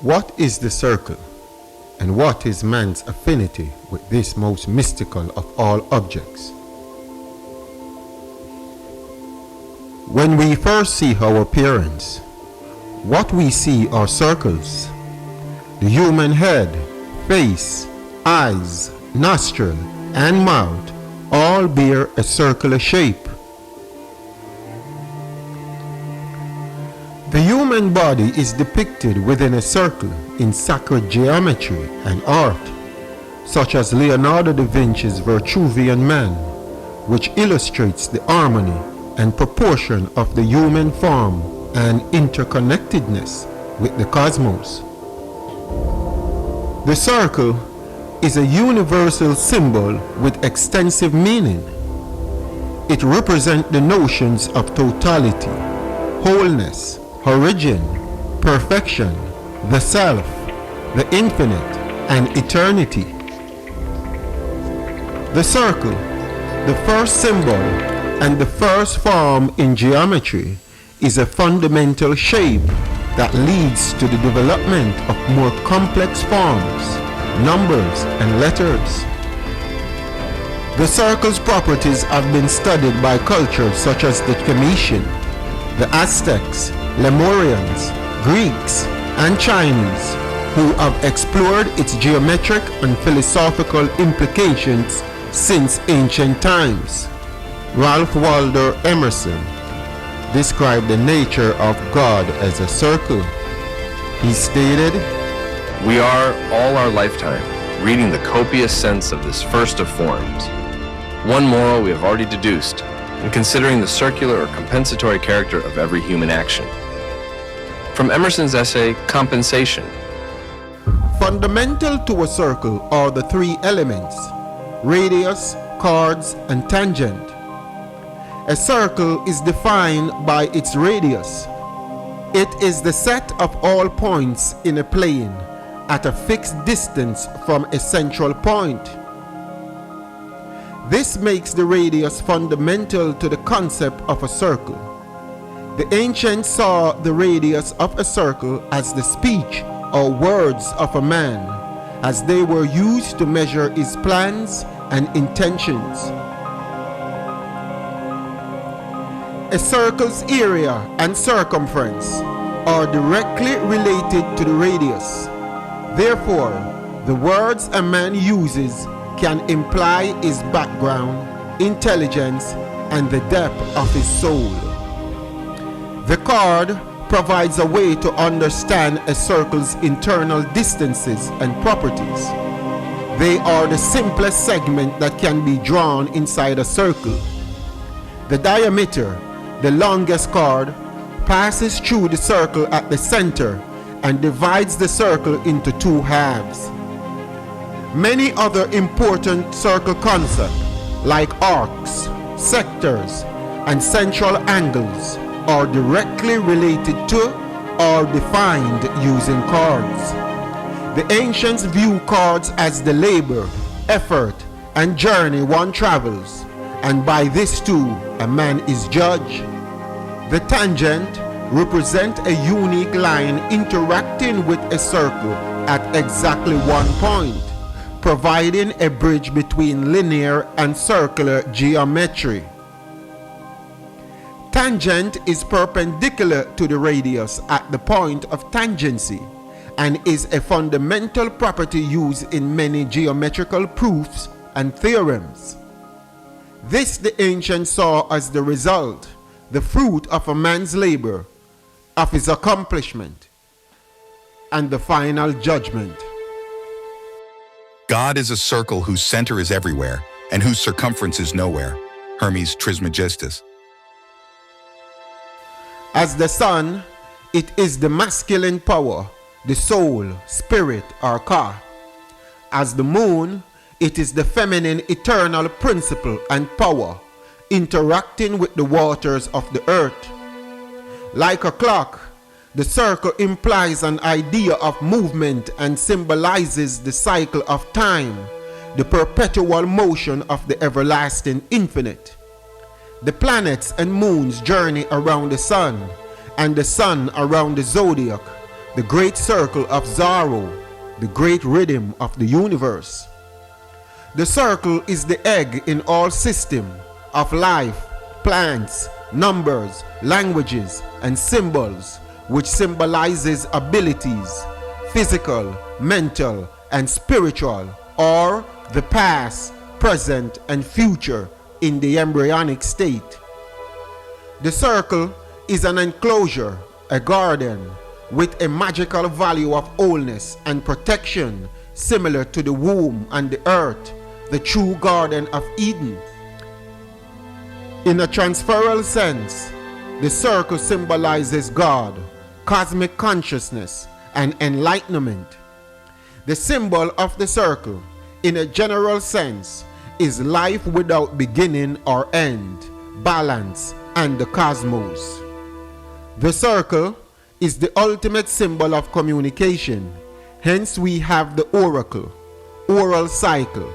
What is the circle, and what is man's affinity with this most mystical of all objects? When we first see our appearance, what we see are circles. The human head, face, eyes, nostril, and mouth all bear a circular shape. The human body is depicted within a circle in sacred geometry and art, such as Leonardo da Vinci's Vitruvian Man, which illustrates the harmony and proportion of the human form and interconnectedness with the cosmos. The circle is a universal symbol with extensive meaning. It represents the notions of totality, wholeness, origin, perfection, the self, the infinite, and eternity. The circle, the first symbol and the first form in geometry, is a fundamental shape that leads to the development of more complex forms, numbers, and letters. The circle's properties have been studied by cultures such as the Cometian, the Aztecs, Lemurians, Greeks, and Chinese, who have explored its geometric and philosophical implications since ancient times. Ralph Waldo Emerson described the nature of God as a circle. He stated, "We are, all our lifetime, reading the copious sense of this first of forms. One moral we have already deduced in considering the circular or compensatory character of every human action." From Emerson's essay, Compensation. Fundamental to a circle are the three elements: radius, chords, and tangent. A circle is defined by its radius. It is the set of all points in a plane at a fixed distance from a central point. This makes the radius fundamental to the concept of a circle. The ancients saw the radius of a circle as the speech or words of a man, as they were used to measure his plans and intentions. A circle's area and circumference are directly related to the radius. Therefore, the words a man uses can imply his background, intelligence, and the depth of his soul. The chord provides a way to understand a circle's internal distances and properties. They are the simplest segment that can be drawn inside a circle. The diameter, the longest chord, passes through the circle at the center and divides the circle into two halves. Many other important circle concepts, like arcs, sectors, and central angles, are directly related to or defined using chords. The ancients view chords as the labor, effort, and journey one travels, and by this too a man is judged. The tangent represents a unique line interacting with a circle at exactly one point, providing a bridge between linear and circular geometry. Tangent is perpendicular to the radius at the point of tangency and is a fundamental property used in many geometrical proofs and theorems. This the ancients saw as the result, the fruit of a man's labor, of his accomplishment, and the final judgment. God is a circle whose center is everywhere and whose circumference is nowhere. Hermes Trismegistus. As the sun, it is the masculine power, the soul, spirit, or ka. As the moon, it is the feminine eternal principle and power, interacting with the waters of the earth. Like a clock, the circle implies an idea of movement and symbolizes the cycle of time, the perpetual motion of the everlasting infinite. The planets and moons journey around the sun, and the sun around the zodiac, the great circle of Zorro, the great rhythm of the universe. The circle is the egg in all system of life, plants, numbers, languages, and symbols, which symbolizes abilities, physical, mental, and spiritual, or the past, present, and future in the embryonic state. The circle is an enclosure, a garden, with a magical value of wholeness and protection, similar to the womb and the earth, the true Garden of Eden. In a transferal sense, the circle symbolizes God, cosmic consciousness, and enlightenment. The symbol of the circle, in a general sense, is life without beginning or end, balance, and the cosmos. The circle is the ultimate symbol of communication. Hence we have the oracle, oral cycle.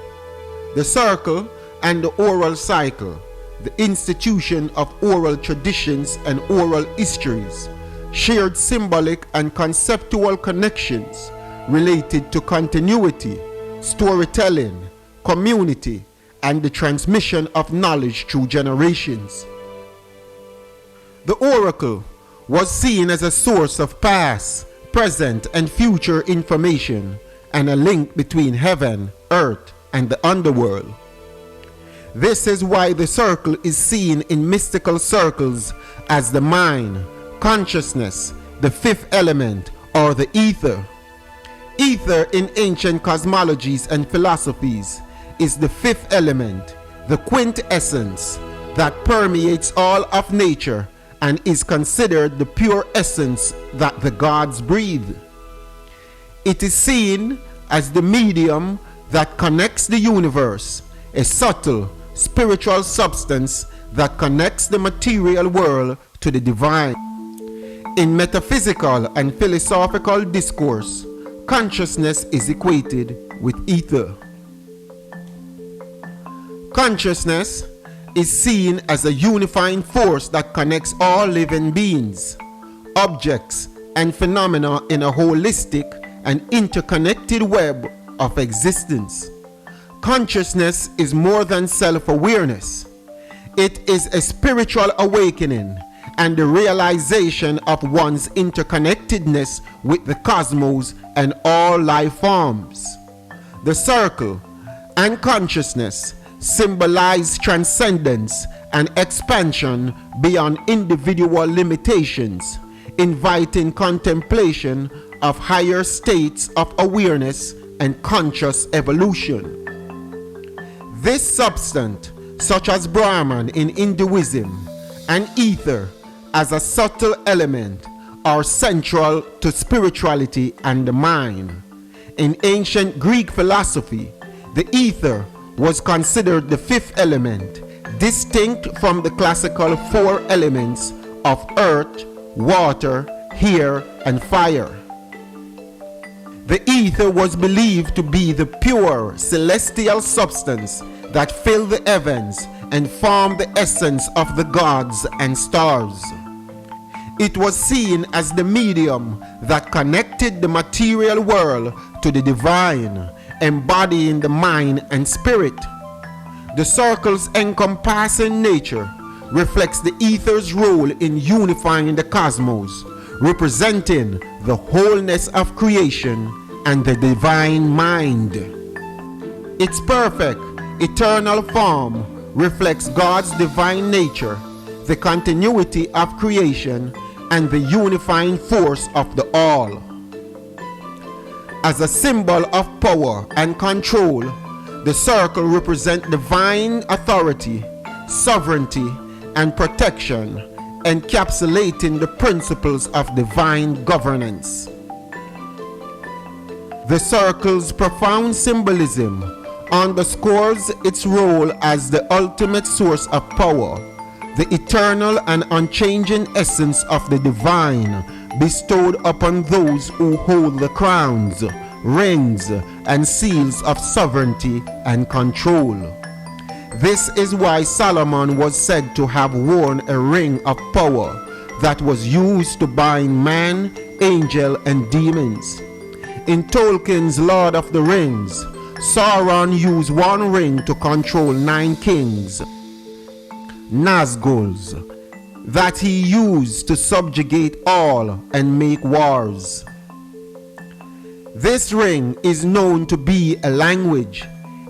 The circle and the oral cycle, the institution of oral traditions and oral histories, shared symbolic and conceptual connections related to continuity, storytelling, community, and the transmission of knowledge through generations. The oracle was seen as a source of past, present, and future information, and a link between heaven, earth, and the underworld. This is why the circle is seen in mystical circles as the mind, consciousness, the fifth element, or the ether. Ether in ancient cosmologies and philosophies is the fifth element, the quintessence that permeates all of nature and is considered the pure essence that the gods breathe. It is seen as the medium that connects the universe, a subtle, spiritual substance that connects the material world to the divine. In metaphysical and philosophical discourse, consciousness is equated with ether. Consciousness is seen as a unifying force that connects all living beings, objects, and phenomena in a holistic and interconnected web of existence. Consciousness is more than self-awareness. It is a spiritual awakening and the realization of one's interconnectedness with the cosmos and all life forms. The circle and consciousness symbolize transcendence and expansion beyond individual limitations, inviting contemplation of higher states of awareness and conscious evolution. This substance, such as Brahman in Hinduism and ether as a subtle element, are central to spirituality and the mind. In ancient Greek philosophy, the ether was considered the fifth element, distinct from the classical four elements of earth, water, air, and fire. The ether was believed to be the pure celestial substance that filled the heavens and formed the essence of the gods and stars. It was seen as the medium that connected the material world to the divine, embodying the mind and spirit. The circle's encompassing nature reflects the ether's role in unifying the cosmos, representing the wholeness of creation and the divine mind. Its perfect, eternal form reflects God's divine nature, the continuity of creation, and the unifying force of the all. As a symbol of power and control, the circle represents divine authority, sovereignty, and protection, encapsulating the principles of divine governance. The circle's profound symbolism underscores its role as the ultimate source of power, the eternal and unchanging essence of the divine bestowed upon those who hold the crowns, rings, and seals of sovereignty and control. This is why Solomon was said to have worn a ring of power, that was used to bind man, angel, and demons. In Tolkien's Lord of the Rings, Sauron used one ring to control 9 kings, Nazguls, that he used to subjugate all and make wars. This ring is known to be a language,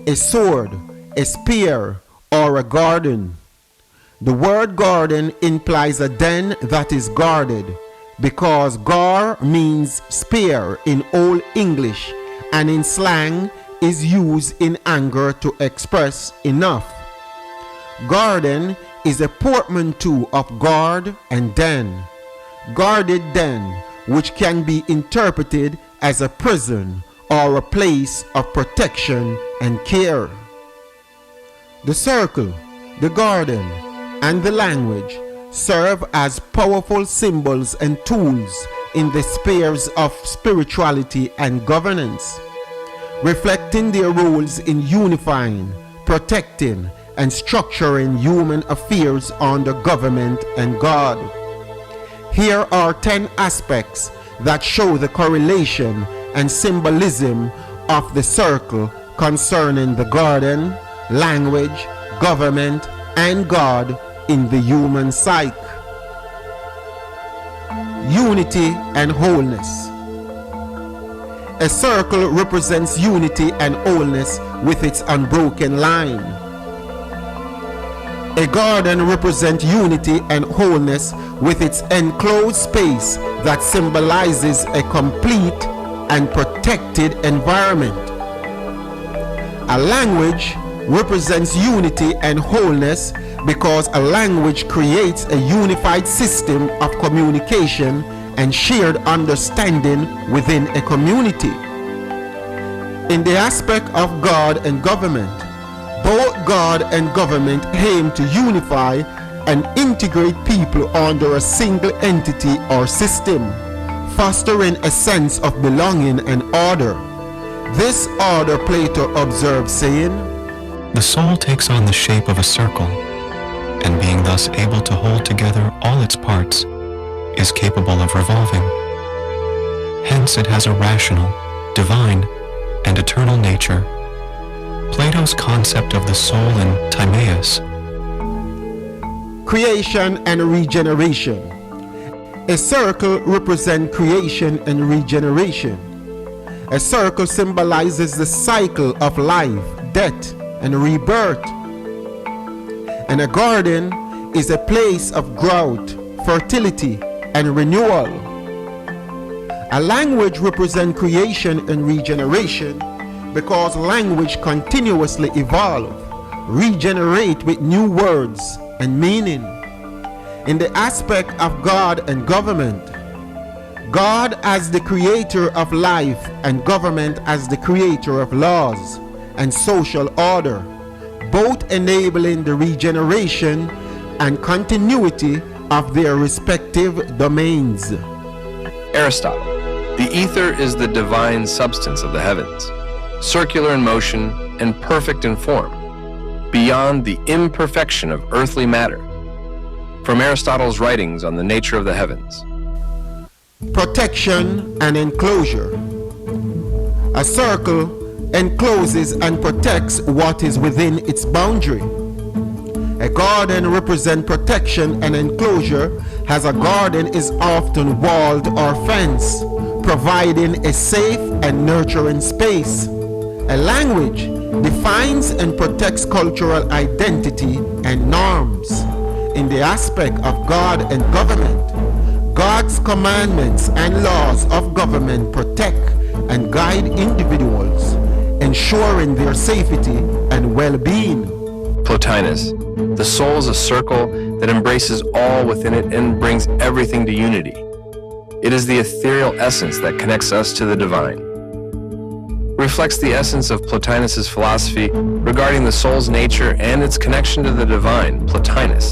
a sword, a spear, or a garden. The word garden implies a den that is guarded, because gar means spear in Old English, and in slang is used in anger to express enough. Garden is a portmanteau of guard and den. Guarded den, which can be interpreted as a prison or a place of protection and care. The circle, the garden, and the language serve as powerful symbols and tools in the spheres of spirituality and governance, reflecting their roles in unifying, protecting, and structuring human affairs under government and God. Here are 10 aspects that show the correlation and symbolism of the circle concerning the garden, language, government, and God in the human psyche. Unity and wholeness. A circle represents unity and wholeness with its unbroken line. A garden represents unity and wholeness with its enclosed space that symbolizes a complete and protected environment. A language represents unity and wholeness because a language creates a unified system of communication and shared understanding within a community. In the aspect of God and government, both God and government aim to unify and integrate people under a single entity or system, fostering a sense of belonging and order. This order Plato observed, saying, "The soul takes on the shape of a circle, and being thus able to hold together all its parts, is capable of revolving. Hence it has a rational, divine, and eternal nature." Plato's concept of the soul in Timaeus. Creation and regeneration. A circle represents creation and regeneration. A circle symbolizes the cycle of life, death, and rebirth. And a garden is a place of growth, fertility, and renewal. A language represents creation and regeneration because language continuously evolves, regenerate with new words and meaning. In the aspect of God and government, God as the creator of life and government as the creator of laws and social order, both enabling the regeneration and continuity of their respective domains. Aristotle. The ether is the divine substance of the heavens, circular in motion and perfect in form, beyond the imperfection of earthly matter. From Aristotle's writings on the nature of the heavens. Protection and enclosure. A circle encloses and protects what is within its boundary. A garden represents protection and enclosure, as a garden is often walled or fenced, providing a safe and nurturing space. A language defines and protects cultural identity and norms. In the aspect of God and government, God's commandments and laws of government protect and guide individuals, ensuring their safety and well-being. Plotinus. The soul is a circle that embraces all within it and brings everything to unity. It is the ethereal essence that connects us to the divine. Reflects the essence of Plotinus's philosophy regarding the soul's nature and its connection to the divine. Plotinus,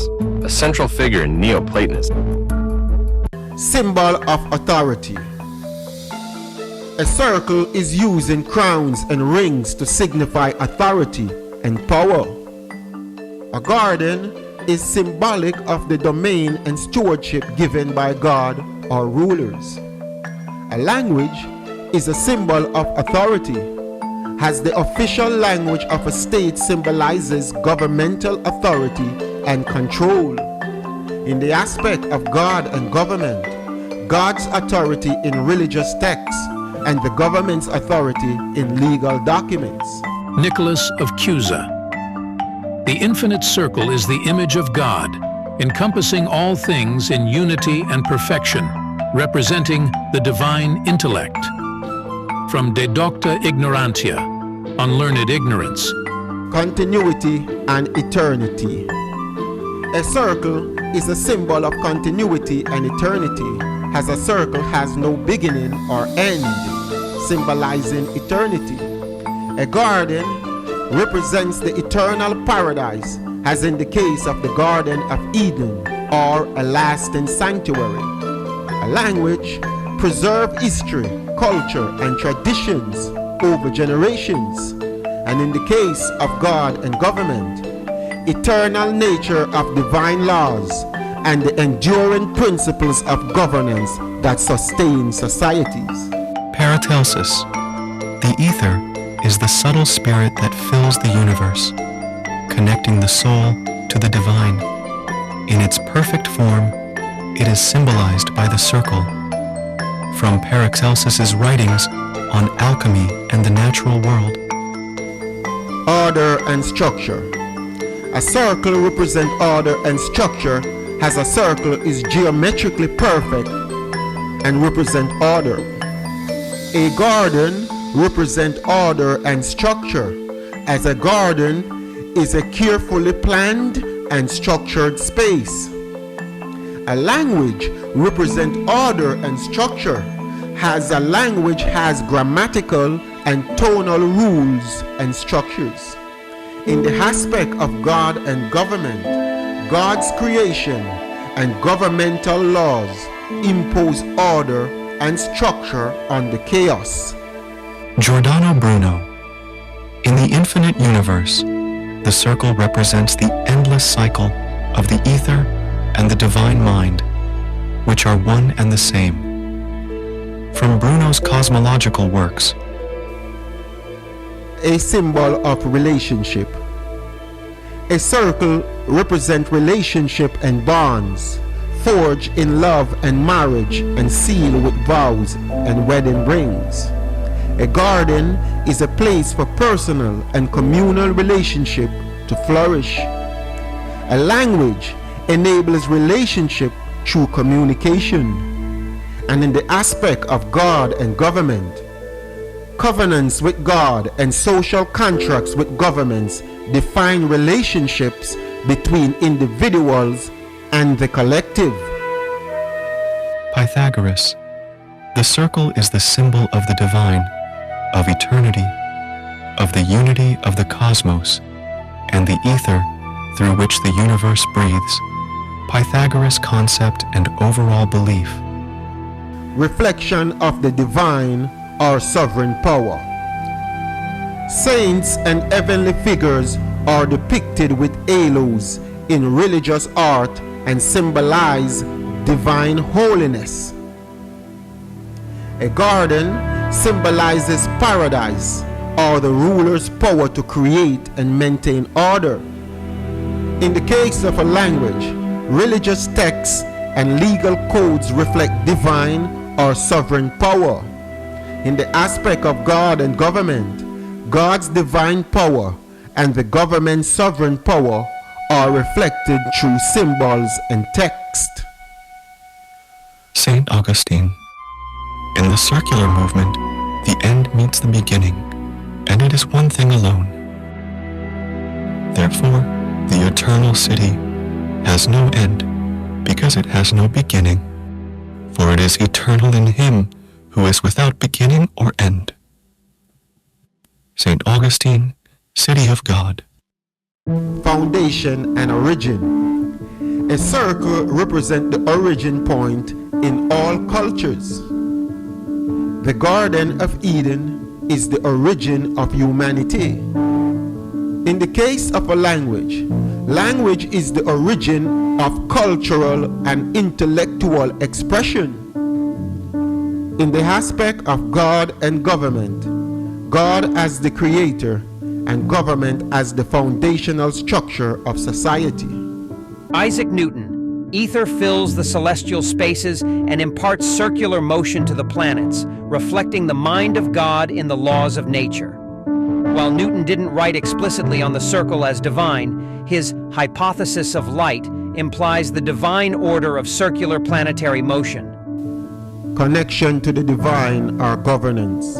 a central figure in Neoplatonism. Symbol of authority. A circle is used in crowns and rings to signify authority and power. A garden is symbolic of the domain and stewardship given by God or rulers. A language is a symbol of authority, as the official language of a state symbolizes governmental authority and control. In the aspect of God and government, God's authority in religious texts and the government's authority in legal documents. Nicholas of Cusa. The infinite circle is the image of God, encompassing all things in unity and perfection, representing the divine intellect. From De Docta Ignorantia, Unlearned Ignorance. Continuity and eternity. A circle is a symbol of continuity and eternity, as a circle has no beginning or end, symbolizing eternity. A garden represents the eternal paradise, as in the case of the Garden of Eden, or a lasting sanctuary. A language preserves history, culture, and traditions over generations, and in the case of God and government, eternal nature of divine laws and the enduring principles of governance that sustain societies. Paracelsus. The ether is the subtle spirit that fills the universe, connecting the soul to the divine. In its perfect form, it is symbolized by the circle. From Paracelsus's writings on alchemy and the natural world. Order and structure. A circle represents order and structure, as a circle is geometrically perfect and represents order. A garden represents order and structure, as a garden is a carefully planned and structured space. A language represents order and structure, as a language has grammatical and tonal rules and structures. In the aspect of God and government, God's creation and governmental laws impose order and structure on the chaos. Giordano Bruno. In the infinite universe, the circle represents the endless cycle of the ether and the divine mind, which are one and the same. From Bruno's cosmological works. A symbol of relationship. A circle represents relationship and bonds, forged in love and marriage and sealed with vows and wedding rings. A garden is a place for personal and communal relationship to flourish. A language enables relationship through communication. And in the aspect of God and government, covenants with God and social contracts with governments define relationships between individuals and the collective. Pythagoras. The circle is the symbol of the divine, of eternity, of the unity of the cosmos, and the ether through which the universe breathes. Pythagoras' concept and overall belief. Reflection of the divine or sovereign power. Saints and heavenly figures are depicted with halos in religious art and symbolize divine holiness. A garden symbolizes paradise or the ruler's power to create and maintain order. In the case of a language, religious texts and legal codes reflect divine or sovereign power. In the aspect of God and government, God's divine power and the government's sovereign power are reflected through symbols and text. Saint Augustine. In the circular movement, the end meets the beginning, and it is one thing alone. Therefore, the eternal city has no end, because it has no beginning, for it is eternal in him who is without beginning or end. Saint Augustine, City of God. Foundation and origin. A circle represents the origin point in all cultures. The Garden of Eden is the origin of humanity. In the case of a language, Language is the origin of cultural and intellectual expression. In the aspect of God and government, God as the creator and government as the foundational structure of society. Isaac Newton, ether fills the celestial spaces and imparts circular motion to the planets, reflecting the mind of God in the laws of nature. While Newton didn't write explicitly on the circle as divine, his hypothesis of light implies the divine order of circular planetary motion. Connection to the divine or governance.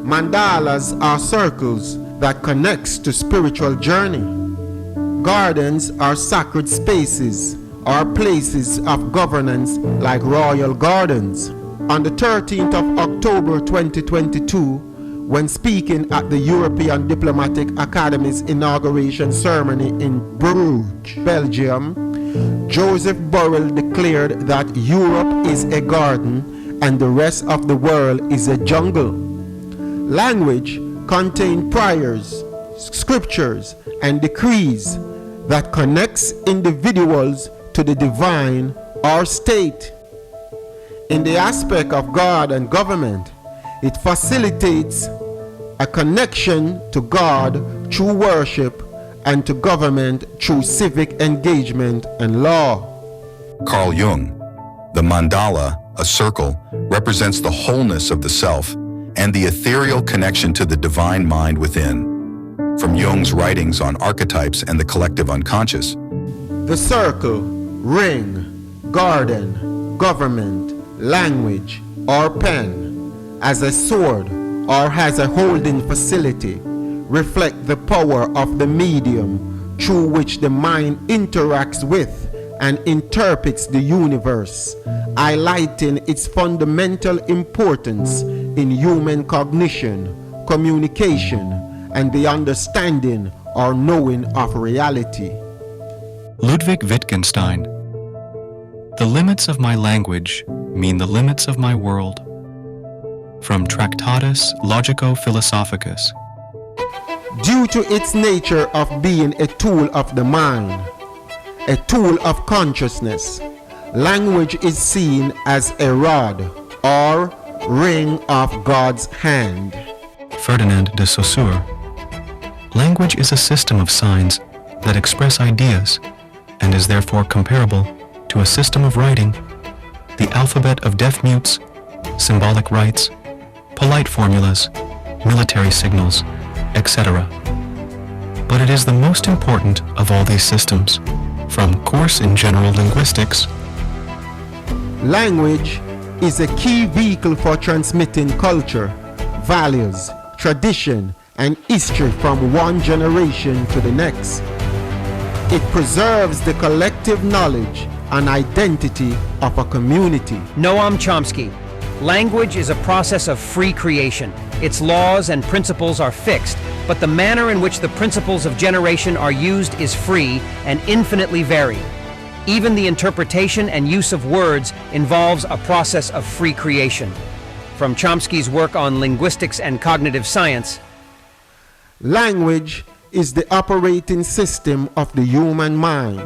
Mandalas are circles that connects to spiritual journey. Gardens are sacred spaces or places of governance like royal gardens. On the 13th of October 2022, when speaking at the European Diplomatic Academy's inauguration ceremony in Bruges, Belgium, Joseph Borrell declared that Europe is a garden and the rest of the world is a jungle. Language contains prayers, scriptures, and decrees that connects individuals to the divine or state. In the aspect of God and government, it facilitates a connection to God through worship and to government through civic engagement and law. Carl Jung, the mandala, a circle, represents the wholeness of the self and the ethereal connection to the divine mind within. From Jung's writings on archetypes and the collective unconscious, the circle, ring, garden, government, language, or pen, as a sword or has a holding facility, reflect the power of the medium through which the mind interacts with and interprets the universe, highlighting its fundamental importance in human cognition, communication, and the understanding or knowing of reality. Ludwig Wittgenstein. The limits of my language mean the limits of my world. From Tractatus Logico-Philosophicus. Due to its nature of being a tool of the mind, a tool of consciousness, language is seen as a rod or ring of God's hand. Ferdinand de Saussure. Language is a system of signs that express ideas and is therefore comparable to a system of writing, the alphabet of deaf-mutes, symbolic rites, polite formulas, military signals, etc. But it is the most important of all these systems. From Course in General Linguistics. Language is a key vehicle for transmitting culture, values, tradition, and history from one generation to the next. It preserves the collective knowledge and identity of a community. Noam Chomsky. Language is a process of free creation. Its laws and principles are fixed, but the manner in which the principles of generation are used is free and infinitely varied. Even the interpretation and use of words involves a process of free creation. From Chomsky's work on linguistics and cognitive science, language is the operating system of the human mind.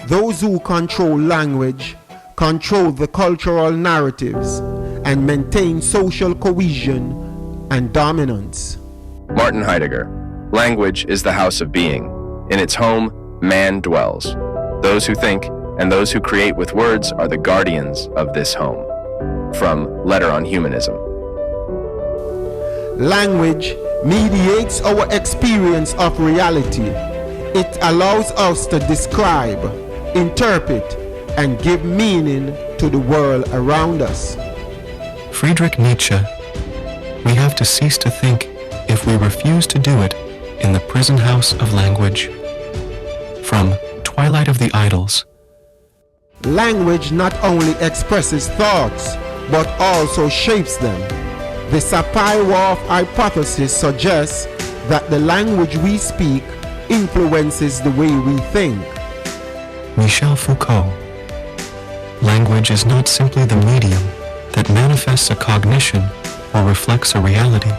Those who control language control the cultural narratives and maintain social cohesion and dominance. Martin Heidegger. Language is the house of being. In its home, man dwells. Those who think and those who create with words are the guardians of this home. From Letter on Humanism. Language mediates our experience of reality. It allows us to describe, interpret, and give meaning to the world around us. Friedrich Nietzsche. We have to cease to think if we refuse to do it in the prison house of language. From Twilight of the Idols. Language not only expresses thoughts, but also shapes them. The Sapir-Whorf hypothesis suggests that the language we speak influences the way we think. Michel Foucault. Language is not simply the medium that manifests a cognition or reflects a reality.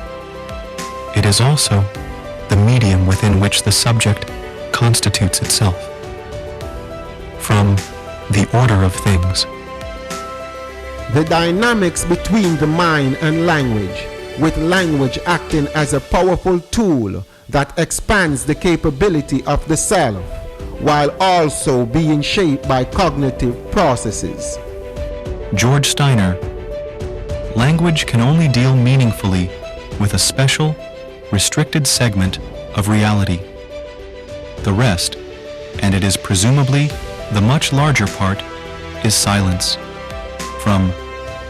It is also the medium within which the subject constitutes itself. From the order of things. The dynamics between the mind and language, with language acting as a powerful tool that expands the capability of the self, while also being shaped by cognitive processes. George Steiner, language can only deal meaningfully with a special, restricted segment of reality. The rest, and it is presumably the much larger part, is silence. From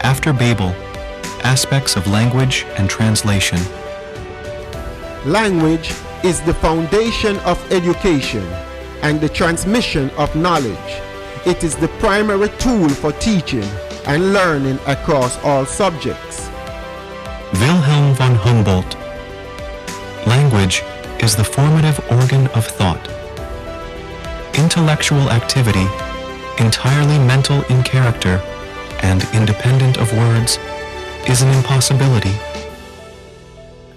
After Babel, Aspects of Language and Translation. Language is the foundation of education and the transmission of knowledge. It is the primary tool for teaching and learning across all subjects. Wilhelm von Humboldt. Language is the formative organ of thought. Intellectual activity, entirely mental in character and independent of words, is an impossibility.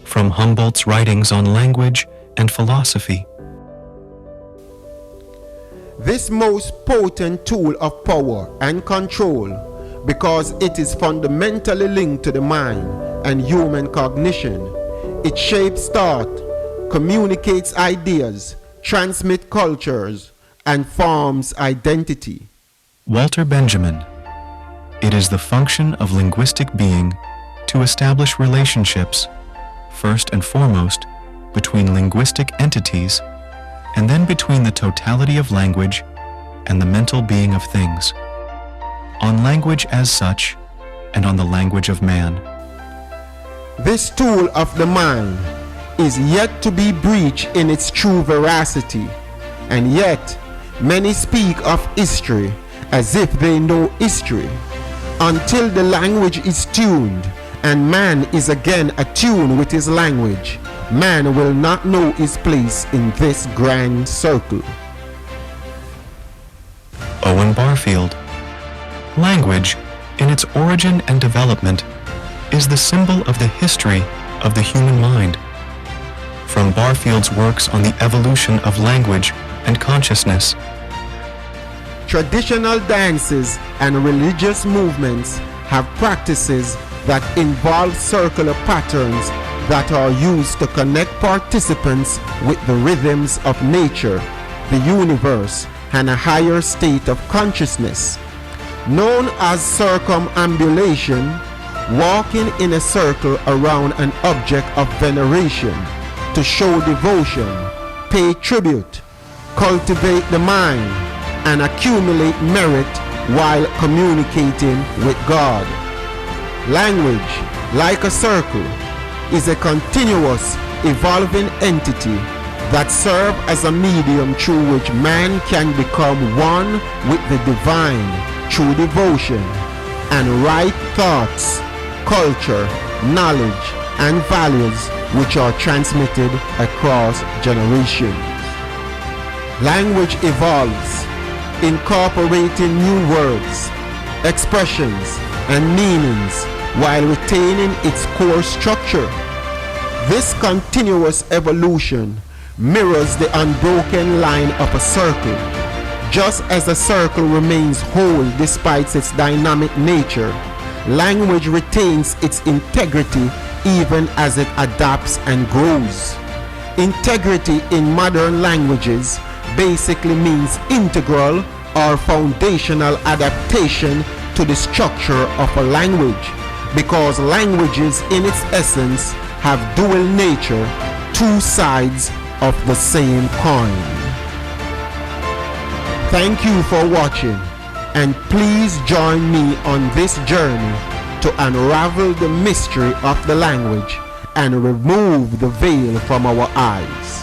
From Humboldt's writings on language and philosophy. This most potent tool of power and control, because it is fundamentally linked to the mind and human cognition. It shapes thought, communicates ideas, transmits cultures, and forms identity. Walter Benjamin. It is the function of linguistic being to establish relationships, first and foremost, between linguistic entities, and then between the totality of language and the mental being of things, on language as such, and on the language of man. This tool of the mind is yet to be breached in its true veracity, and yet many speak of history as if they know history. Until the language is tuned and man is again attuned with his language, man will not know his place in this grand circle. Owen Barfield. Language, in its origin and development, is the symbol of the history of the human mind. From Barfield's works on the evolution of language and consciousness. Traditional dances and religious movements have practices that involve circular patterns that are used to connect participants with the rhythms of nature, the universe, and a higher state of consciousness. Known as circumambulation, walking in a circle around an object of veneration to show devotion, pay tribute, cultivate the mind, and accumulate merit while communicating with God. Language, like a circle, is a continuous, evolving entity that serves as a medium through which man can become one with the divine through devotion and right thoughts, culture, knowledge, and values which are transmitted across generations. Language evolves, incorporating new words, expressions, and meanings while retaining its core structure. This continuous evolution mirrors the unbroken line of a circle. Just as a circle remains whole despite its dynamic nature, language retains its integrity even as it adapts and grows. Integrity in modern languages basically means integral or foundational adaptation to the structure of a language, because languages in its essence have dual nature, two sides of the same coin. Thank you for watching, and please join me on this journey to unravel the mystery of the language and remove the veil from our eyes.